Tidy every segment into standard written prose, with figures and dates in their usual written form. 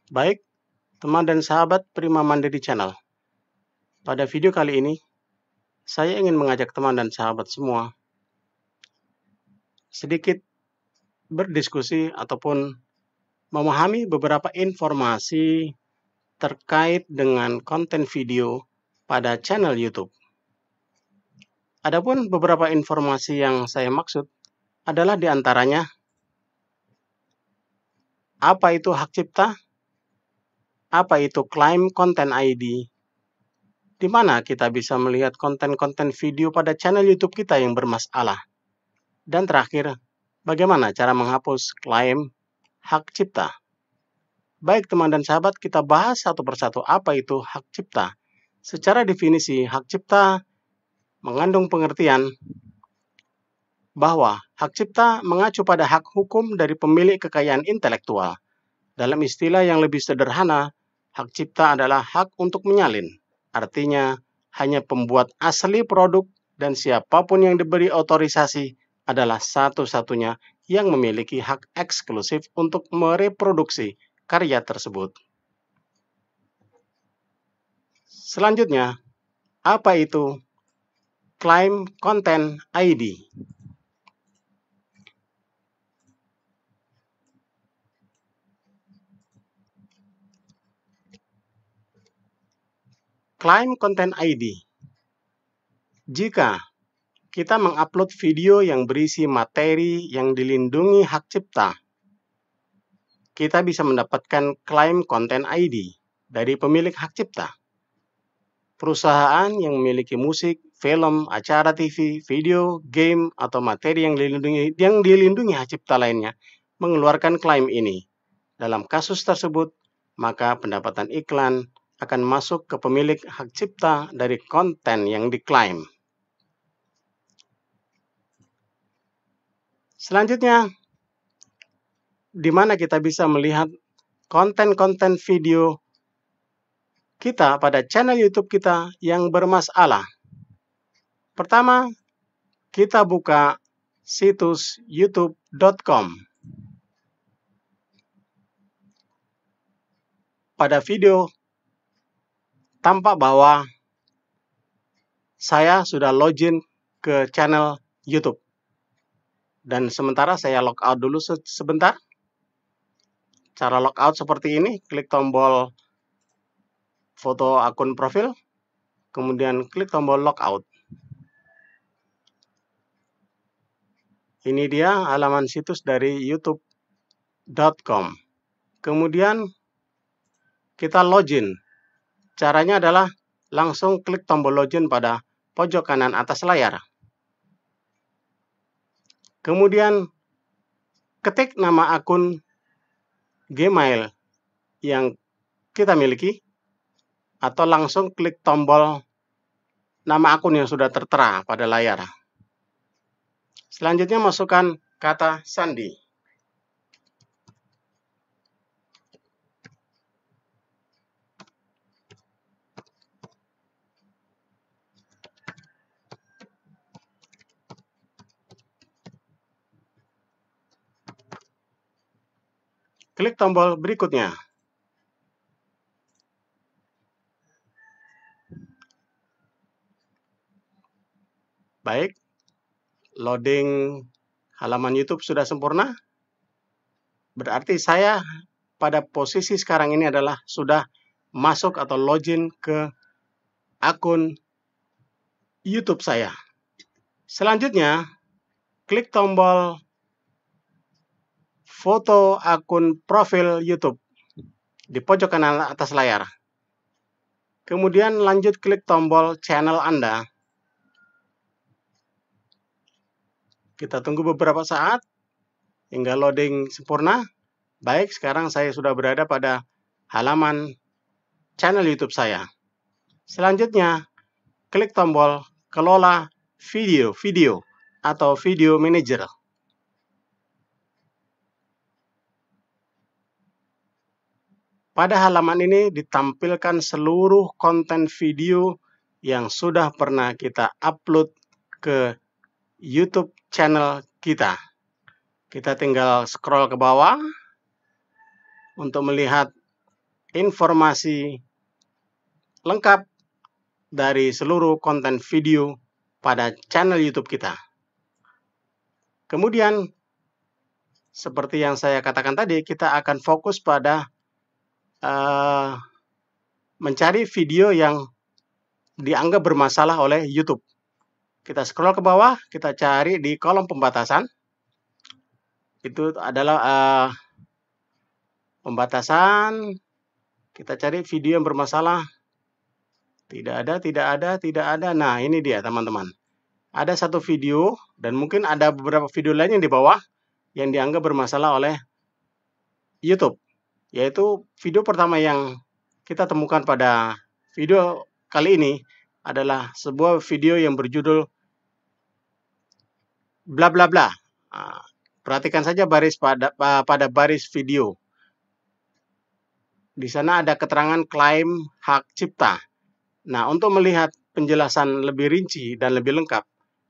Baik, teman dan sahabat Prima Mandiri Channel. Pada video kali ini, saya ingin mengajak teman dan sahabat semua sedikit berdiskusi ataupun memahami beberapa informasi terkait dengan konten video pada channel YouTube. Adapun beberapa informasi yang saya maksud adalah diantaranya, apa itu hak cipta, apa itu klaim konten ID, di mana kita bisa melihat konten-konten video pada channel YouTube kita yang bermasalah. Dan terakhir, bagaimana cara menghapus klaim hak cipta. Baik teman dan sahabat, kita bahas satu persatu apa itu hak cipta. Secara definisi, hak cipta mengandung pengertian bahwa hak cipta mengacu pada hak hukum dari pemilik kekayaan intelektual. Dalam istilah yang lebih sederhana, hak cipta adalah hak untuk menyalin. Artinya, hanya pembuat asli produk dan siapapun yang diberi otorisasi adalah satu-satunya yang memiliki hak eksklusif untuk mereproduksi karya tersebut. Selanjutnya, apa itu klaim konten ID? Klaim konten ID. Jika kita mengupload video yang berisi materi yang dilindungi hak cipta, kita bisa mendapatkan klaim konten ID dari pemilik hak cipta. Perusahaan yang memiliki musik, film, acara TV, video, game, atau materi yang dilindungi hak cipta lainnya mengeluarkan klaim ini. Dalam kasus tersebut, maka pendapatan iklan akan masuk ke pemilik hak cipta dari konten yang diklaim. Selanjutnya, di mana kita bisa melihat konten-konten video kita pada channel YouTube kita yang bermasalah. Pertama, kita buka situs youtube.com. Pada video tampak bahwa saya sudah login ke channel YouTube. Dan sementara saya logout dulu sebentar. Cara logout seperti ini, klik tombol foto akun profil, kemudian klik tombol logout. Ini dia halaman situs dari youtube.com. Kemudian kita login. Caranya adalah langsung klik tombol login pada pojok kanan atas layar. Kemudian ketik nama akun Gmail yang kita miliki, atau langsung klik tombol nama akun yang sudah tertera pada layar. Selanjutnya masukkan kata sandi. Klik tombol berikutnya. Baik, loading halaman YouTube sudah sempurna. Berarti saya pada posisi sekarang ini adalah sudah masuk atau login ke akun YouTube saya. Selanjutnya, klik tombol foto akun profil YouTube di pojok kanan atas layar. Kemudian lanjut klik tombol channel Anda. Kita tunggu beberapa saat hingga loading sempurna. Baik, sekarang saya sudah berada pada halaman channel YouTube saya. Selanjutnya, klik tombol kelola video atau video manager. Pada halaman ini ditampilkan seluruh konten video yang sudah pernah kita upload ke YouTube channel kita. Kita tinggal scroll ke bawah untuk melihat informasi lengkap dari seluruh konten video pada channel YouTube kita. Kemudian, seperti yang saya katakan tadi, kita akan fokus pada mencari video yang dianggap bermasalah oleh YouTube. Kita scroll ke bawah, kita cari di kolom pembatasan. Itu adalah pembatasan. Kita cari video yang bermasalah. Tidak ada. Nah, ini dia teman-teman. Ada satu video, dan mungkin ada beberapa video lain yang di bawah yang dianggap bermasalah oleh YouTube. Yaitu video pertama yang kita temukan pada video kali ini adalah sebuah video yang berjudul bla bla bla. Perhatikan saja pada baris video. Di sana ada keterangan klaim hak cipta. Nah, untuk melihat penjelasan lebih rinci dan lebih lengkap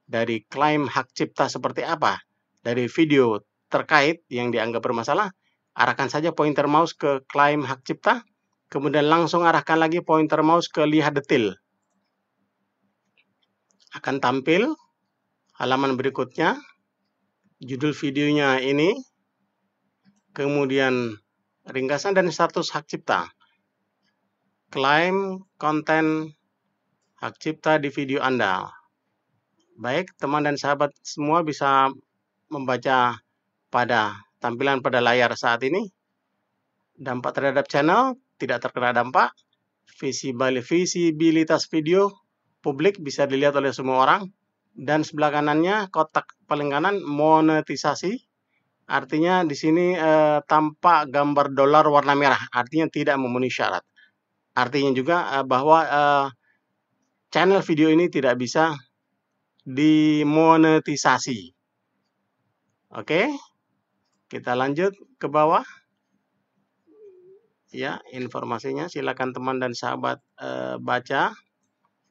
dari klaim hak cipta seperti apa dari video terkait yang dianggap bermasalah, arahkan saja pointer mouse ke klaim hak cipta, kemudian langsung arahkan lagi pointer mouse ke lihat detail. Akan tampil halaman berikutnya, judul videonya ini, kemudian ringkasan dan status hak cipta. Klaim konten hak cipta di video Anda. Baik, teman dan sahabat semua bisa membaca pada tampilan pada layar saat ini. Dampak terhadap channel tidak terkena dampak. Visibilitas video publik bisa dilihat oleh semua orang. Dan sebelah kanannya, kotak paling kanan, monetisasi. Artinya di sini tampak gambar dolar warna merah. Artinya tidak memenuhi syarat. Artinya juga bahwa channel video ini tidak bisa dimonetisasi. Oke, kita lanjut ke bawah. Ya, informasinya silakan teman dan sahabat baca.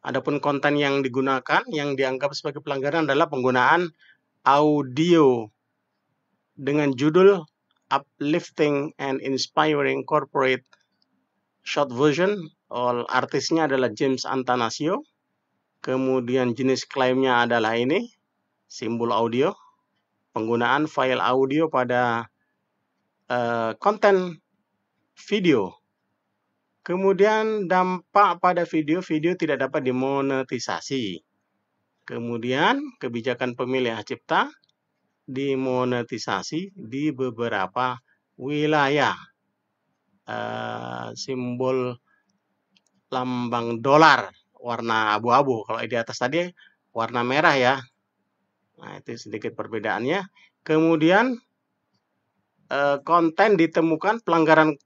Adapun konten yang digunakan yang dianggap sebagai pelanggaran adalah penggunaan audio dengan judul Uplifting and Inspiring Corporate Short Version. Artisnya adalah James Antanasio. Kemudian jenis klaimnya adalah ini, simbol audio. Penggunaan file audio pada konten video. Kemudian dampak pada video tidak dapat dimonetisasi. Kemudian kebijakan pemilih hak cipta dimonetisasi di beberapa wilayah. Simbol lambang dolar warna abu-abu. Kalau di atas tadi warna merah ya. Nah, itu sedikit perbedaannya. Kemudian konten ditemukan, pelanggaran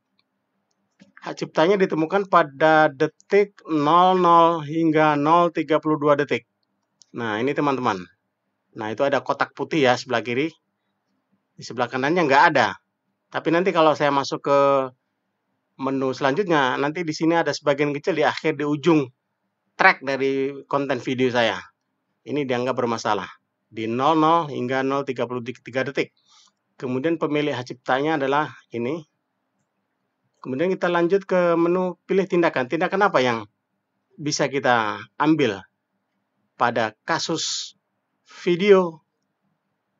hak ciptanya ditemukan pada detik 00 hingga 032 detik. Nah, ini teman-teman. Nah, itu ada kotak putih ya sebelah kiri. Di sebelah kanannya nggak ada. Tapi nanti kalau saya masuk ke menu selanjutnya, nanti di sini ada sebagian kecil di akhir, di ujung track dari konten video saya. Ini dianggap bermasalah. Di 00 hingga 033 detik. Kemudian pemilih hak ciptanya adalah ini. Kemudian kita lanjut ke menu pilih tindakan. Tindakan apa yang bisa kita ambil pada kasus video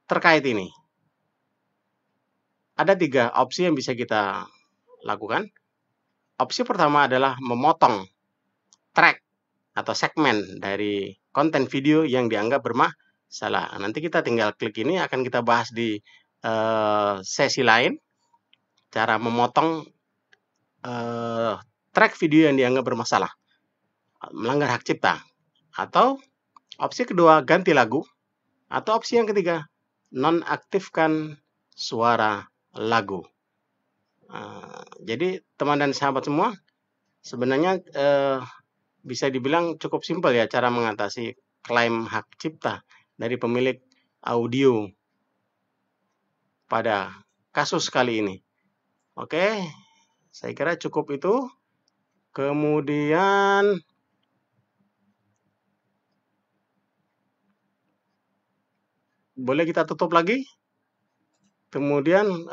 terkait ini? Ada 3 opsi yang bisa kita lakukan. Opsi pertama adalah memotong track atau segmen dari konten video yang dianggap bermasalah. Nanti kita tinggal klik ini, akan kita bahas di sesi lain. Cara memotong track video yang dianggap bermasalah, melanggar hak cipta. Atau opsi kedua, ganti lagu. Atau opsi yang ketiga, nonaktifkan suara lagu. Jadi teman dan sahabat semua, sebenarnya bisa dibilang cukup simpel ya cara mengatasi klaim hak cipta dari pemilik audio pada kasus kali ini. Oke, saya kira cukup itu. Kemudian boleh kita tutup lagi. Kemudian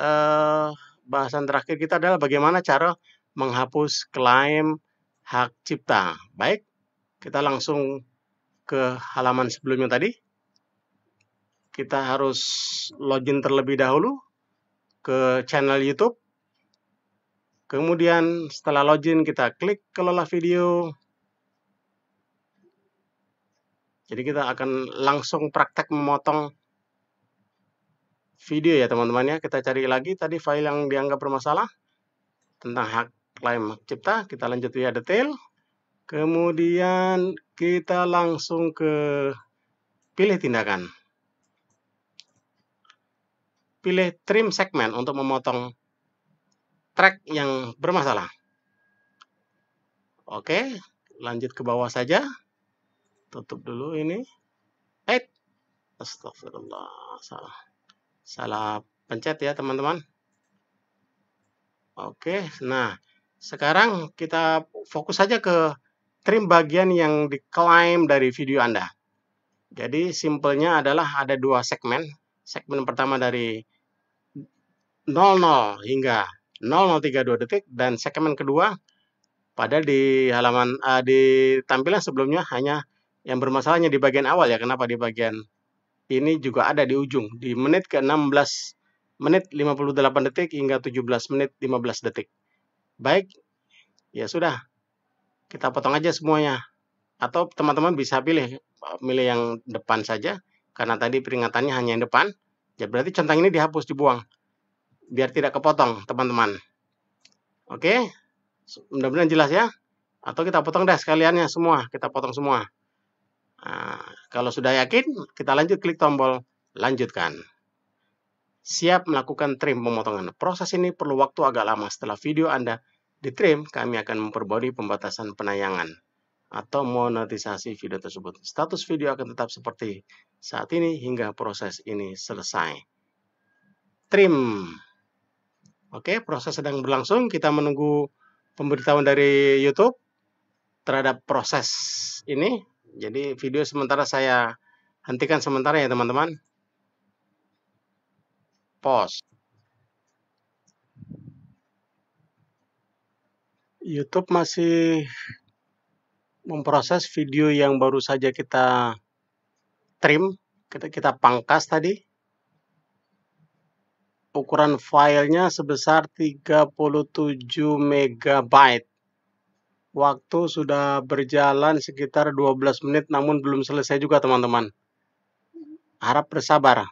bahasan terakhir kita adalah bagaimana cara menghapus klaim hak cipta. Baik, kita langsung ke halaman sebelumnya tadi. Kita harus login terlebih dahulu ke channel YouTube. Kemudian setelah login kita klik kelola video. Jadi kita akan langsung praktek memotong video ya teman-teman ya. Kita cari lagi tadi file yang dianggap bermasalah tentang hak klaim hak cipta. Kita lanjut via detail. Kemudian kita langsung ke pilih tindakan. Pilih trim segmen untuk memotong track yang bermasalah. Oke, lanjut ke bawah saja. Tutup dulu ini. Astagfirullah. Salah pencet ya teman-teman. Oke, nah sekarang kita fokus saja ke trim bagian yang diklaim dari video Anda. Jadi simpelnya adalah ada dua segmen. Segmen pertama dari 00 hingga 0032 detik dan segmen kedua padahal di halaman di tampilan sebelumnya hanya yang bermasalahnya di bagian awal ya. Kenapa di bagian ini juga ada di ujung di menit ke 16 menit 58 detik hingga 17 menit 15 detik. Baik, ya sudah. Kita potong aja semuanya. Atau teman-teman bisa milih yang depan saja karena tadi peringatannya hanya yang depan. Ya berarti centang ini dihapus, dibuang. Biar tidak kepotong, teman-teman. Oke? Mudah-mudahan jelas ya. Atau kita potong dah sekaliannya semua, kita potong semua. Nah, kalau sudah yakin, kita lanjut klik tombol lanjutkan. Siap melakukan trim pemotongan. Proses ini perlu waktu agak lama. Setelah video Anda ditrim, kami akan memperbarui pembatasan penayangan atau monetisasi video tersebut. Status video akan tetap seperti saat ini hingga proses ini selesai. Trim. Oke, proses sedang berlangsung. Kita menunggu pemberitahuan dari YouTube terhadap proses ini. Jadi video sementara saya hentikan sementara ya teman-teman. Pause. YouTube masih memproses video yang baru saja kita trim, kita pangkas tadi. Ukuran filenya sebesar 37 MB. Waktu sudah berjalan sekitar 12 menit namun belum selesai juga teman-teman. Harap bersabar.